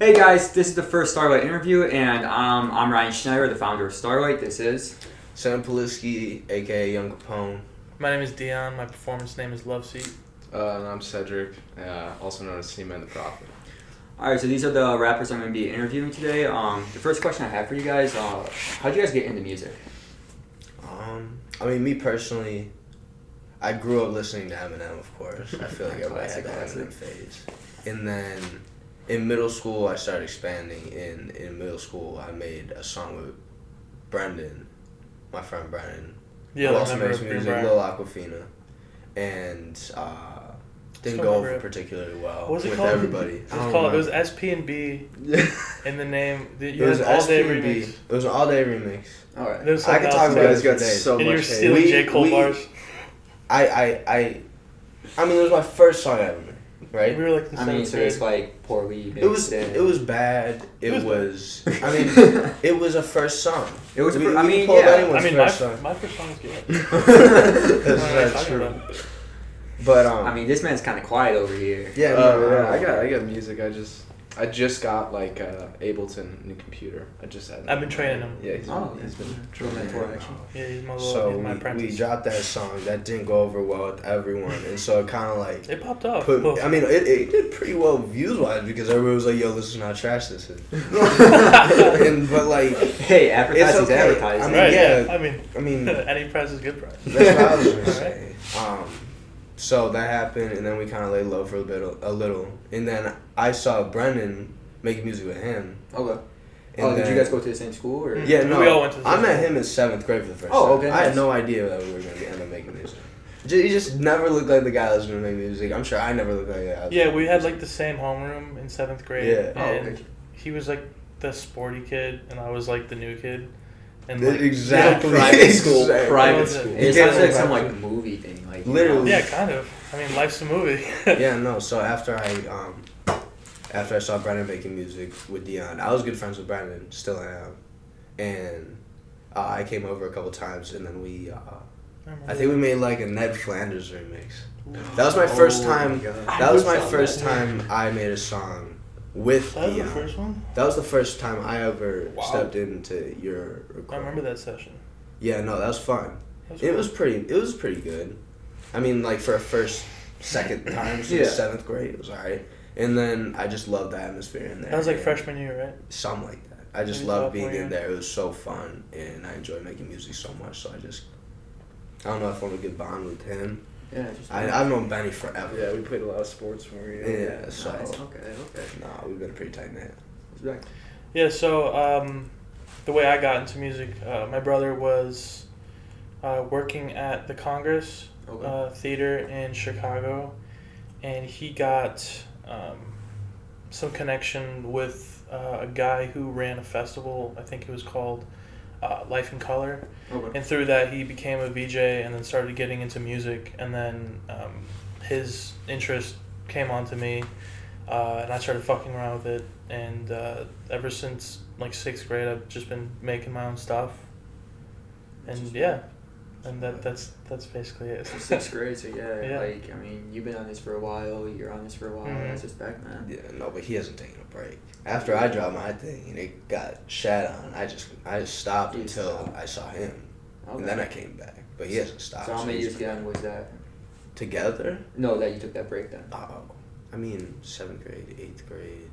Hey guys, this is the first Starlight interview, and I'm Ryan Schneider, the founder of Starlight. This is Sam Poliski, aka Young Capone. My name is Dion. My performance name is Love Seat. And I'm Cedrick, also known as Seaman the Prophet. Alright, so these are the rappers I'm going to be interviewing today. The first question I have for you guys, how'd you guys get into music? Me personally, I grew up listening to Eminem, of course. I feel like everybody had that Eminem phase. And then in middle school, I started expanding. In middle school, I made a song with Brendan, my friend Brendan. Yeah, who I also remember makes music, Grnbrier. Lil Aquafina. And didn't go over particularly well What was it with called? everybody. It was SP and B in the name. You It was had all day SP&B. remix. It was an all-day remix. Alright. There was I something could else talk too. about You it guys got for days. so And you were much hate. stealing J. Cole bars. I mean, it was my first song I ever made, right? We were like in I mean, seventh so grade. it's like poorly mixed. It was bad. It was it was a first song. It was. We I can mean, pull up yeah. anyone's first song. my first song was good. That's That's true. true. But I mean, this man's kind of quiet over here. yeah, I got music. I just got like Ableton new computer. I just had. I've been training him. Yeah, Oh, he's been Real training mentor me. action. Yeah, he's my So he's my apprentice. we dropped that song that didn't go over well with everyone, and so it kind of like It popped up. it did pretty well views wise because everybody was like, "Yo, listen how trash this is." But like, Hey, advertising's okay. advertising. I mean, Right? yeah. I mean, any price is good price. That's what I was gonna Alright. say. So that happened, and then we kind of laid low for a little, and then I saw Brendan making music with him. Okay. And Did then- you guys go to the same school or? Yeah, no. We all went to the I same met school. him in 7th grade for the first Oh, time. okay, I had nice. no idea that we were gonna end up making music. He just never looked like the guy that was gonna make music. I'm sure I never looked like the guy. that was Yeah, gonna we make had music. like the same homeroom in 7th grade. Yeah. Oh, And okay. he was like the sporty kid, and I was like the new kid. And Exactly. Private school. Exactly. Private It school. was It a- sounds like Yeah. some like movie thing. Like Literally. Yeah, kind of. I mean, life's a movie. Yeah, no. So after I saw Brendan making music with Dion, I was good friends with Brendan, still am, and I came over a couple times, and then I think we made like a Ned Flanders remix. That was my first time. That was my first time I made a song with That was the Dion. first one? That was the first time I ever Wow. stepped into your I recording. remember that session. Yeah, no, that was fun. That It cool. was pretty good. I mean, like for a second time since Yeah. 7th grade, it was alright. And then I just loved the atmosphere in there. That was like and freshman year, right? something like that. I just Maybe loved being sophomore in year. there. It was so fun, and I enjoyed making music so much. So I don't know if I want a good bond with him. Yeah. Just I've known Benny forever. Yeah, we played a lot of sports when we were young. Yeah, so Nice. Okay. nah, we've been pretty tight knit. Respect. Yeah, so the way I got into music, my brother was working at the Congress Okay. Theater in Chicago, and he got some connection with a guy who ran a festival. I think it was called Life in Color. Okay. And through that, he became a VJ and then started getting into music. And then his interest came onto me, and I started fucking around with it. And ever since like 6th grade, I've just been making my own stuff. And yeah, and that's basically it. So 6th grade, so yeah, Yeah. like, I mean, you've been on this for a while, you're on this for a while, Mhm. that's respect, man. Yeah, no, but he hasn't taken a break. After I dropped my thing and it got shat on, I just stopped You until stopped. I saw him, Okay. and then I came back. But he hasn't stopped. So how many he's years been again was that? together? No, that you took that break then? Oh, I mean 7th grade, 8th grade.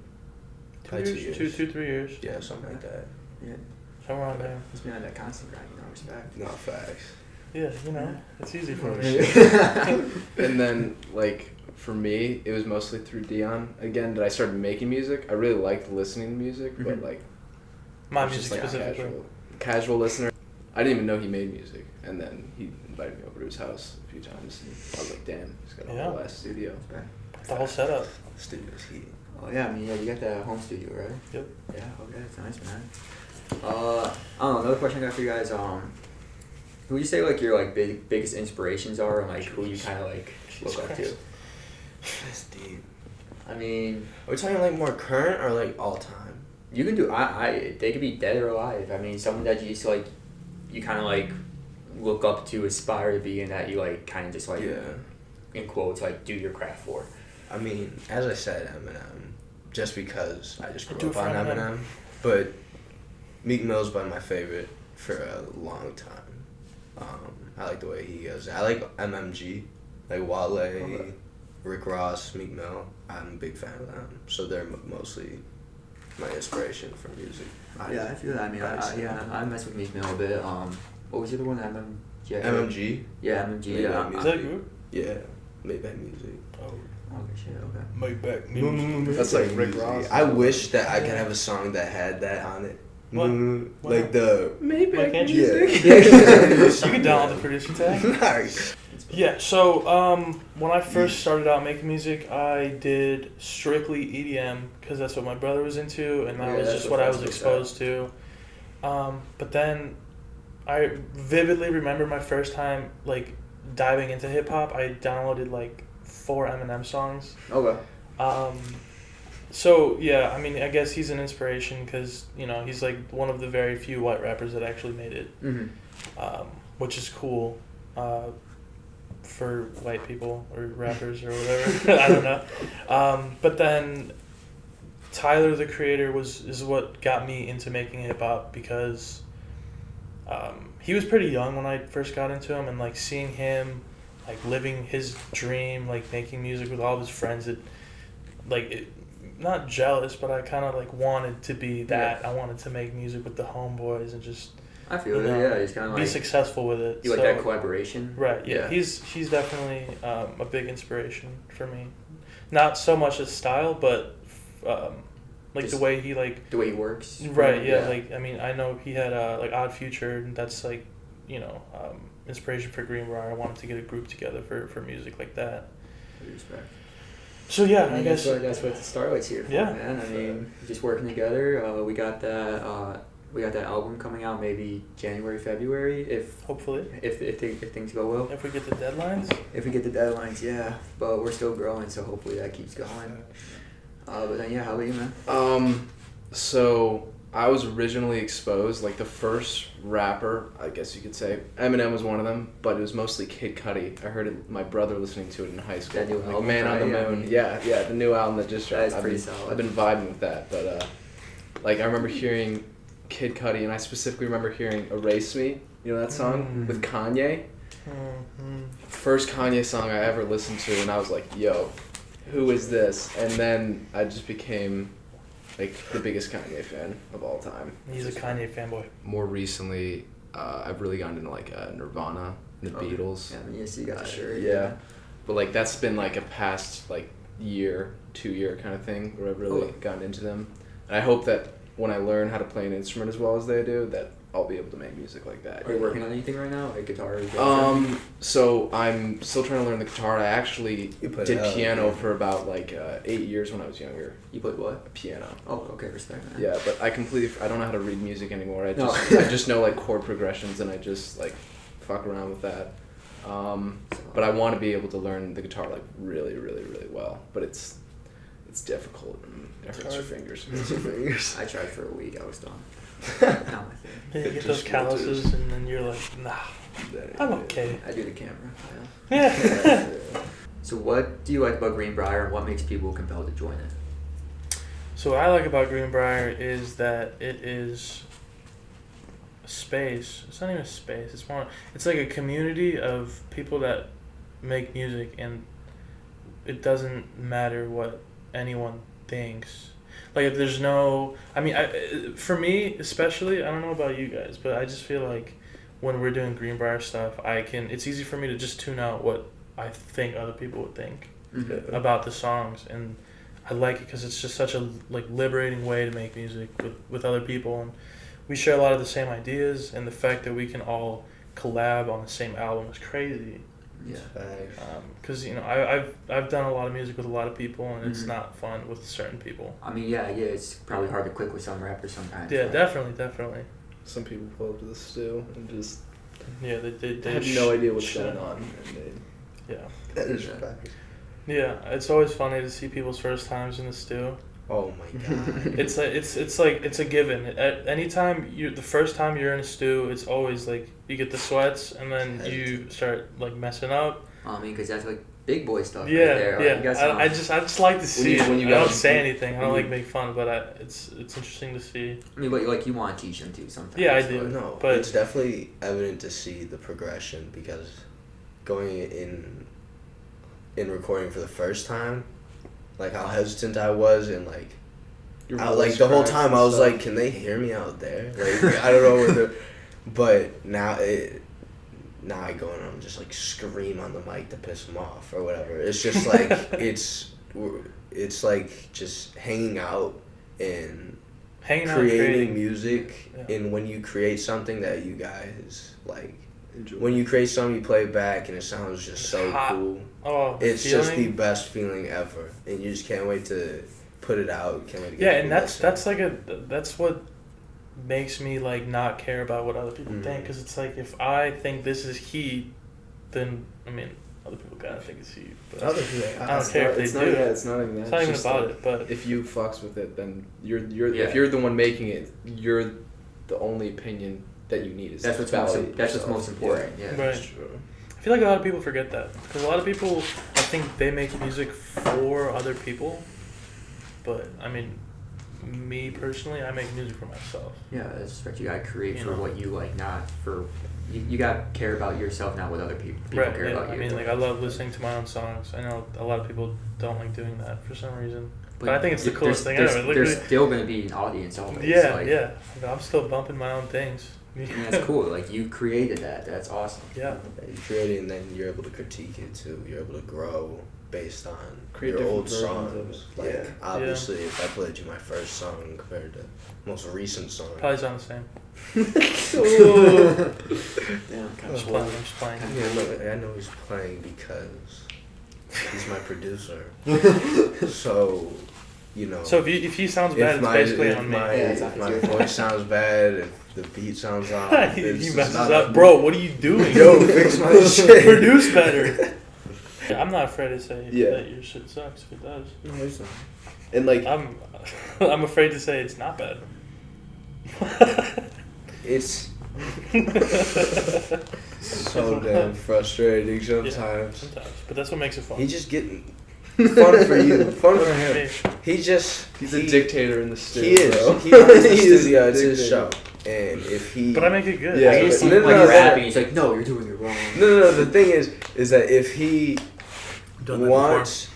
2 Probably years, 2 years. 3 years. Yeah, something like that. Yeah. Somewhere around there. He's been on that constant grind, respect. No facts. Yeah, you know, it's easy for me. And then, like, for me, it was mostly through Dion. Again, that I started making music. I really liked listening to music, but, Mhm. like, My I was music just, like, a specifically. casual listener. I didn't even know he made music. And then he invited me over to his house a few times. And I was like, damn, he's got a Yeah. whole ass studio. The whole setup. The studio's heat. Oh yeah, I mean, yeah, you got that home studio, right? Yep. Yeah, okay, that's nice, man. I don't know, another question I got for you guys, who would you say, like, your, like, biggest inspirations are, and, like, who you kind of, like, look Jesus up to? Christ. That's deep. I mean, Are we talking like more current or like all time? you can do, they could be dead or alive. I mean, someone that you used to, like, you kind of, like, look up to, aspire to be, and that you, like, kind of just, like, Yeah. in quotes, like, do your craft for. I mean, as I said, Eminem, just because I just Do grew it up for on Eminem. Eminem. But Meek Mill's been my favorite for a long time. I like the way he goes. I like MMG, like Wale, Okay. Rick Ross, Meek Mill. I'm a big fan of them. So they're mostly my inspiration for music. Yeah, I feel that. I mean, I mess with Meek Mill a bit. What was the other one? MMG? Yeah, MMG. Maybach Yeah. Music. Is that a group? Yeah, Maybach Music. Oh, Okay, shit. Okay. Maybach That's like Rick Music. Ross. I wish that I could have a song that had that on it. What? Like the Why can't you? yeah. You can download the producer tag. Nice. Yeah, so when I first started out making music, I did strictly EDM because that's what my brother was into, and that Yeah, was that's just what what I was festivals exposed to. But then I vividly remember my first time like diving into hip hop. I downloaded like 4 Eminem songs. Okay. So yeah, I mean, I guess he's an inspiration because he's like one of the very few white rappers that actually made it, which is cool. For white people or rappers or whatever. I don't know. But then Tyler, the Creator, is what got me into making hip hop because he was pretty young when I first got into him, and like seeing him like living his dream, like making music with all of his friends, not jealous, but I kind of like wanted to be that. I wanted to make music with the homeboys and just I feel it. Yeah, he's kind of be like successful with it. you like that collaboration. Right. Yeah. He's definitely a big inspiration for me. Not so much his style, but like Just the way he like. The way he works. Right. Yeah. Like I mean, I know he had like Odd Future, and that's like inspiration for Grnbrier. I wanted to get a group together for music like that. Respect. So yeah, I mean, I guess that's what the Starlight's here for, Yeah. man. I mean, just working together. We got that. We got that album coming out maybe January, February, if hopefully things go well. if we get the deadlines. If we get the deadlines, yeah. But we're still growing, so hopefully that keeps going. But then yeah, how about you, man? So I was originally exposed, like the first rapper, I guess you could say. Eminem was one of them, but it was mostly Kid Cudi. I heard my brother listening to it in high school. That new Like album, Man on the right? Moon. Yeah. Yeah, the new album that just dropped. That is pretty solid. I've been vibing with that, but like I remember hearing Kid Cudi, and I specifically remember hearing "Erase Me." You know that song with Kanye. First Kanye song I ever listened to, and I was like, "Yo, who is this?" And then I just became like the biggest Kanye fan of all time. He's a Kanye fanboy. More recently, I've really gotten into like Nirvana, the Beatles. Yeah, I mean, yes, you got the shirt. Yeah, but like that's been like a past like year, 2-year kind of thing where I've really gotten into them, and I hope that when I learn how to play an instrument as well as they do, that I'll be able to make music like that. Are you working on anything right now, like guitar? So I'm still trying to learn the guitar. I actually You played did it out, piano yeah. for about like 8 years when I was younger. You played what? Piano. Oh, okay, respect, man. Yeah, but I don't know how to read music anymore. I No. just I just know like chord progressions, and I just like fuck around with that. But I want to be able to learn the guitar like really, really, really well. But it's difficult. And it hurts your fingers. I tried for a week. I was done. Not my thing. Then you get those calluses, and then you're like, nah, I'm okay. I do the camera. Yeah. So what do you like about Grnbrier, and what makes people compelled to join it? So what I like about Grnbrier is that it is a space. It's not even a space. It's like a community of people that make music, and it doesn't matter what anyone thinks. Like there's no. I mean, for me especially, I don't know about you guys, but I just feel like when we're doing Grnbrier stuff, it's easy for me to just tune out what I think other people would think about the songs, and I like it because it's just such a like liberating way to make music with other people, and we share a lot of the same ideas, and the fact that we can all collab on the same album is crazy. Yeah. Because I've done a lot of music with a lot of people, and it's not fun with certain people. I mean, yeah, it's probably hard to click with some rappers sometimes. Yeah, right? definitely. Some people pull up to the stew and just Yeah, they have no idea what's shit going on. And Yeah. That is Yeah. fact. Yeah, it's always funny to see people's first times in the stew. Oh my god. It's a given. At any time the first time you're in a stew, it's always like you get the sweats, and then you start like messing up. I mean, because that's like big boy stuff right Yeah, there. yeah. You got some, I just like to see you- it. when you I don't gotta- say anything. I don't when like you- make fun, but it's interesting to see. I mean, but like you want to teach them too sometimes. Yeah, I do. but- No, But- it's definitely evident to see the progression because going in recording for the first time, like how hesitant I was and like Your I, voice like the whole cracks time and I was stuff. like, can they hear me out there? Like I don't know whether, but now I go and I'm just like scream on the mic to piss them off or whatever. It's just like it's like just hanging out and Hanging out, creating music. Yeah. And when you create something that you guys like, Enjoy. when you create something, you play it back and it sounds just so hot. cool. Oh, the It's just the feeling. best feeling ever, and you just can't wait to put it out. Can't wait to get Yeah, and people that's listening. that's what makes me like not care about what other people think, because it's like if I think this is heat, then I mean other people gotta think it's heat. But Other people, I don't care if they it's do. not, yeah, it's not even that. It's not even just about like, it, but if you fucks with it, then you're Yeah. if you're the one making it, you're the only opinion that you need. Is That's what's validate that's what's yourself. most important. Yeah. Right. That's true. I feel like a lot of people forget that, because a lot of people, I think they make music for other people, but I mean, me personally, I make music for myself. Yeah, that's respect. You gotta create You for know. what you like, not for. You gotta care about yourself, not what other people Right, care yeah. about I you. mean, like I love listening to my own songs. I know a lot of people don't like doing that for some reason, but I think it's the coolest thing ever. Look There's at still gonna be an audience always. yeah, like, yeah. I'm still bumping my own things. And that's cool. Like you created that. That's awesome. Yeah. You create it and then you're able to critique it too. You're able to grow based on Create your different old versions of songs. it. Like Yeah. obviously, if I played you my first song compared to most recent song, Probably sound the same. Yeah. I'm just playing. I'm just playing. I know he's playing because he's my producer. So, you know. So if he sounds bad, it's basically on me. Yeah, If it's my your voice sounds bad, if the beat sounds off, he it's messes not up, on bro. What are you doing? Yo, fix my shit. Produce better. I'm not afraid to say Yeah. that your shit sucks if it does. And like I'm afraid to say it's not bad. It's so damn frustrating sometimes. Sometimes, but that's what makes it fun. He just getting fun for you, fun for him. Hey, He's a dictator in the studio. He is. Bro. He runs the He is studio. a It's his dictator. show, and if he. but I make it good. Yeah. I just see No, him no, like no, rapping. no. He's like, no, you're doing it wrong. No. The thing is that if he Done that wants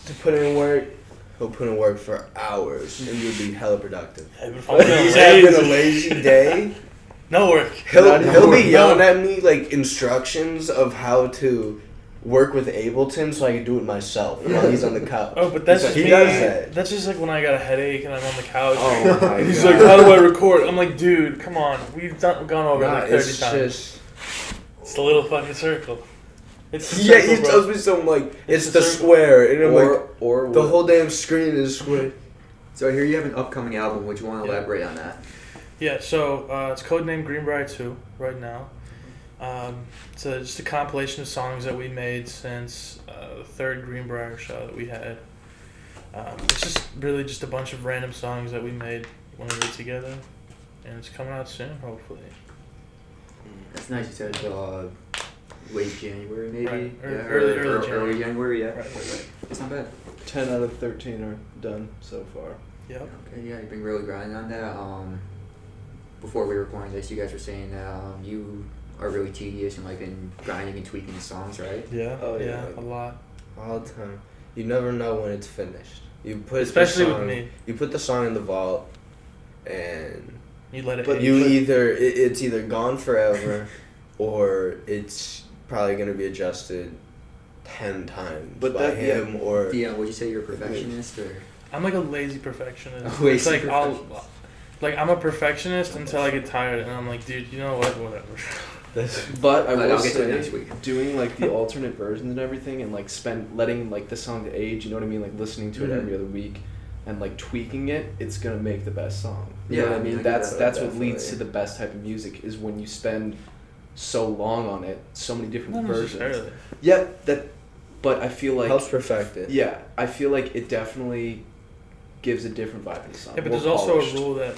to put in work, he'll put in work for hours, and you'll be hella productive. Hey, but if But I'm if feeling he's having a lazy, lazy day, no work. he'll be No. yelling at me like instructions of how to work with Ableton so I can do it myself while he's on the couch. Oh, but that's just He me. does that. That's just like when I got a headache and I'm on the couch. Oh my and he's God. like, "How do I record?" I'm like, "Dude, come on. We've gone over it Nah, like 30 it's times. just. It's the little fucking circle. It's the Yeah, circle, he bro. tells me something like, it's the the circle. square, and I'm like, or the whole damn screen is square. So I hear you have an upcoming album. Would you want to Yeah. elaborate on that? Yeah, so it's codenamed Grnbrier 2 right now. It's just a compilation of songs that we made since the third Grnbrier show that we had. It's just really just a bunch of random songs that we made when we were together, and it's coming out soon, hopefully. That's nice. You said late January, maybe. Right. Yeah, Early January. Early January. Yeah. Right. It's not bad. 10 out of 13 are done so far. Yep. Okay. Yeah, you've been really grinding on that. Before we were recording this, you guys were saying that you are really tedious and like been grinding and tweaking the songs, right? Yeah. Oh, yeah. Yeah. A lot. All the time. You never know when it's finished. You put Especially the with song, me. You put the song in the vault, and You let it. but age. you it's either gone forever, or it's probably gonna be adjusted 10 times But by that- him or. Dion, would you say you're a perfectionist or? I'm like a lazy perfectionist. A lazy It's like perfectionist. I'm a perfectionist until I get tired, and I'm like, dude, you know what? Whatever. But I But will I'll get to it say, next week. doing like the alternate versions and everything, and like letting like the song age, you know what I mean, like listening to it Mhm. every other week, and like tweaking it, it's gonna make the best song. You know Yeah, what I I mean? get That's that, that's what definitely. leads to the best type of music is when you spend so long on it, so many different Not versions. necessarily. Yeah, but I feel like helps perfect it. yeah, I feel like it definitely gives a different vibe to the song. Yeah, but more there's also polished. a rule that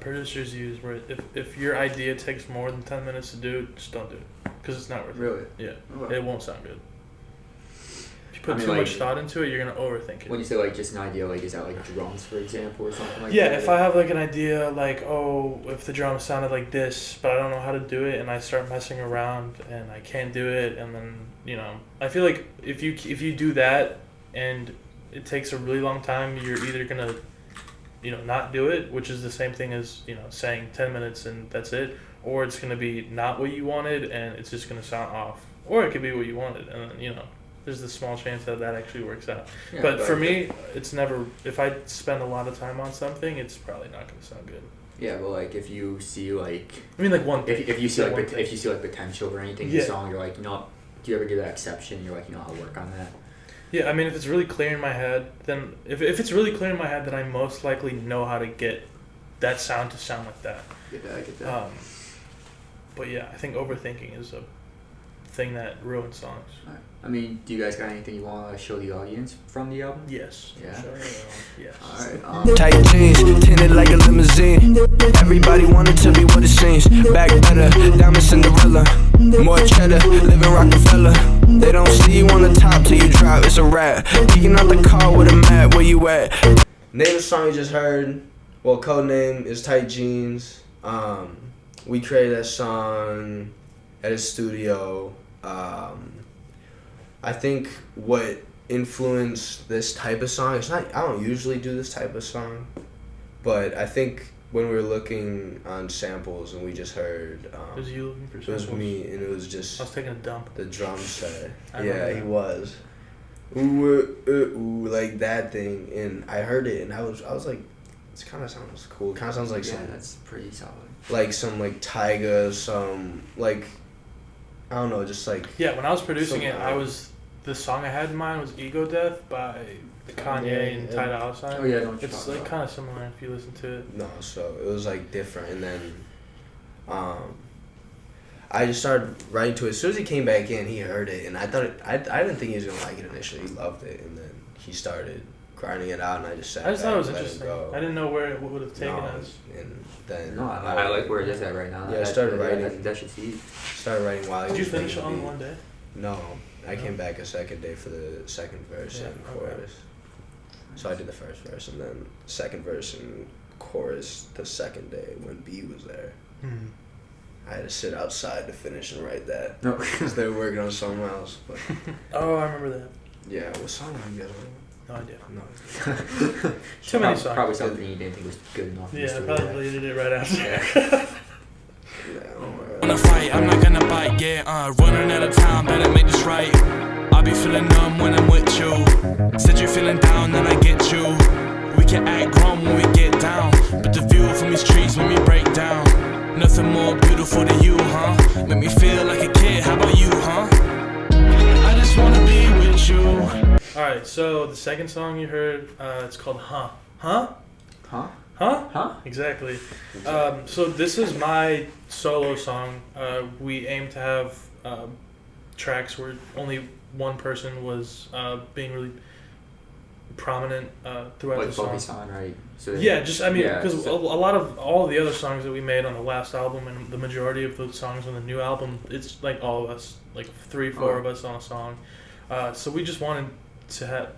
producers use where if your idea takes more than 10 minutes to do, just don't do it. Because it's not worth Really? it. Yeah. Okay. It won't sound good. you put I mean, too like, much thought into it, you're gonna overthink it. When you say like just an idea, like is that like drums for example or something like Yeah, that? if I have like an idea, like if the drum sounded like this, but I don't know how to do it, and I start messing around and I can't do it, and then I feel like if you do that and it takes a really long time, you're either gonna not do it, which is the same thing as saying 10 minutes and that's it, or it's gonna be not what you wanted and it's just gonna sound off, or it could be what you wanted, and then there's the small chance that actually works out. Yeah, but for me, it's never. If I spend a lot of time on something, it's probably not going to sound good. Yeah, but like if you see like. I mean, like one thing. If you see like if you see like potential or anything in the song, you're like, do you ever get that exception? You're like, I'll work on that. Yeah, I mean, if it's really clear in my head, then if it's really clear in my head, then I most likely know how to get that sound to sound like that. I get that. But yeah, I think overthinking is a thing that ruins songs. Right. I mean, do you guys got anything you want to show the audience from the album? Yes. Yeah. Sure. Yes. All right. Tight jeans, tinted like a limousine. Everybody wanted to be what it seems. Back better, diamond Cinderella. More cheddar, living Rockefeller. They don't see you on the top till you drop. It's a wrap. Peeking out the car with a map. Where you at? Name of the song you just heard. Well, code name is Tight Jeans. We created that song at his studio. I think what influenced this type of song, I don't usually do this type of song, but I think when we were looking on samples and we just heard, it was you looking for it was samples? me, and it was just I was taking a dump. the drum set. I Yeah, remember he that. was. Ooh, like that thing, and I heard it, and I was like, it kind of sounds cool. It kind of sounds like That's pretty solid. like some like Tyga, some like I don't know, just like Yeah, when I was producing it, some- the song I had in mind was Ego Death by Kanye and Ty Dolla $ign. Oh yeah, I know what you're It's talking like about. kind of similar if you listen to it. no, so it was like different, and then I just started writing to it. As soon as he came back in, he heard it, and I thought I didn't think he was gonna like it initially. He loved it, and then he started grinding it out, and I just sat I just back thought it was and let interesting. go. I didn't know where it would have taken No, us. and then No, I like where it is at right now. Yeah, I started writing. I think that should see. started writing while he Did you was finish it making on the one day? beat. No, I No? came back a second day for the second verse Yeah, and okay. chorus. So I did the first verse and then second verse and chorus the second day when B was there. I had to sit outside to finish and write that No. because they were working on something else. But Oh, I remember that. yeah, what song did you guys No idea. No. Too many songs. Probably something you didn't think was good enough. Yeah, I Mr. probably Ray. deleted it right after. Yeah. Wanna fight, I'm not gonna bite, yeah, running out of time, better make this right. I be feeling numb when I'm with you. Said you're feeling down, then I get you. We can act grown when we get down, but the view from these trees when we break down. Nothing more beautiful than you, huh? Make me feel like a kid, how about you, huh? I just wanna be with you. Alright, so the second song you heard, it's called Huh. Huh? Huh? Huh? Huh? Exactly. So this is my solo song. We aim to have tracks where only one person was being really prominent throughout Like the song. focus on, right? So Yeah, just I mean, yeah, because so- a lot of all the other songs that we made on the last album and the majority of the songs on the new album, it's like all of us, like 3-4 of us on a song. So we just wanted to have,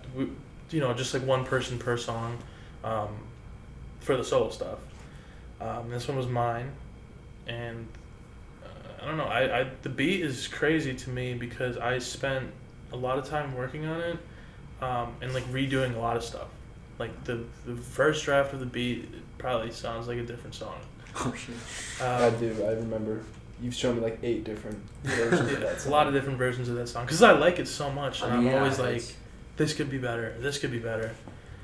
just like one person per song for the solo stuff. This one was mine, and I don't know. I the beat is crazy to me because I spent a lot of time working on it, and like redoing a lot of stuff. Like the first draft of the beat probably sounds like a different song. Oh shit. I do. I remember. You've shown me like 8 different versions of that It's a lot of different versions of that song because I like it so much, and I'm Yeah, always like, it's- this could be better. This could be better.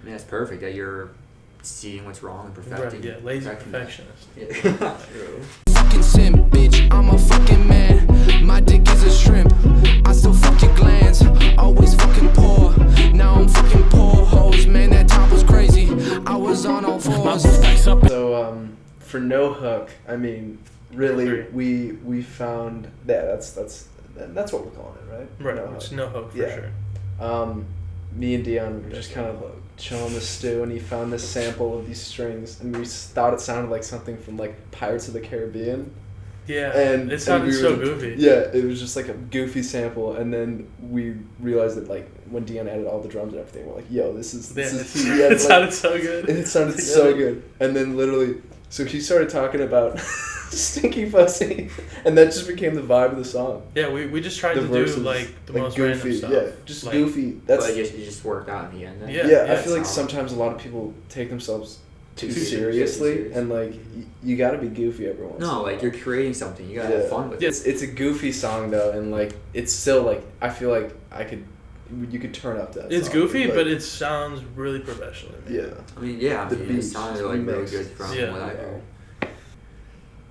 I mean, that's perfect that you're seeing what's wrong and perfecting. Right? Yeah, lazy perfecting that. perfectionist. Yeah. Fucking simp, bitch, I'm a fucking man. My dick is a shrimp. I still fuck your glands. Always fucking poor. Now I'm fucking poor hoes. Man, that top was crazy. I was on all fours. So for No Hook, I mean, really, Agree. we found that's what we're calling it, right? Right, No it's Hook. no hook for Yeah. sure. Me and Dion were just kind of chilling the stew, and he found this sample of these strings, and we thought it sounded like something from like Pirates of the Caribbean. Yeah, And it sounded we so were- goofy. Yeah, it was just like a goofy sample, and then we realized that like when Dion added all the drums and everything, we're like, "Yo, this is yeah, It like- sounded so good. and it sounded so good." And then literally, so he started talking about Stinky Pussy, and that just became the vibe of the song. Yeah, we just tried The to verses, do like the like most goofy, random stuff. yeah, just Like, goofy. But That's I guess you just worked out in the end. Then. Yeah. I yeah, feel like solid. sometimes a lot of people take themselves too Too seriously, serious. and like you got to be goofy every once. in a No, while. like you're creating something. You gotta have fun with it. It's a goofy song though, and like it's still like I feel like you could turn up that. It's song. goofy, Like, but it sounds really professional. yeah. I mean, yeah, The it beats, sounded like really mix. good from Yeah. what I heard.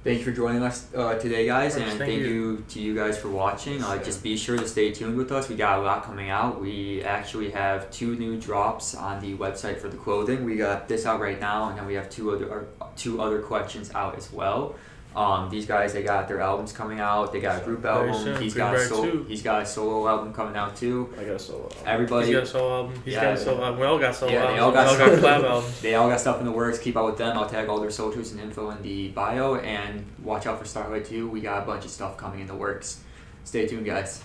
Thank you for joining us today, guys, Of course, and thank thank you. you to you guys for watching. Just be sure to stay tuned with us. We got a lot coming out. We actually have 2 new drops on the website for the clothing. We got this out right now, and then we have two other collections out as well. These guys, they got their albums coming out. They got a group Very album. soon. He's got a Grnbrier 2. solo album coming out too. I got a solo. Everybody, He's got a solo album. He's Yeah. got a solo album. We all got solo Yeah, they albums. all got we all solo- got collab albums. they all got stuff in the works. Keep up with them. I'll tag all their socials and info in the bio, and watch out for Starlight too. We got a bunch of stuff coming in the works. Stay tuned, guys.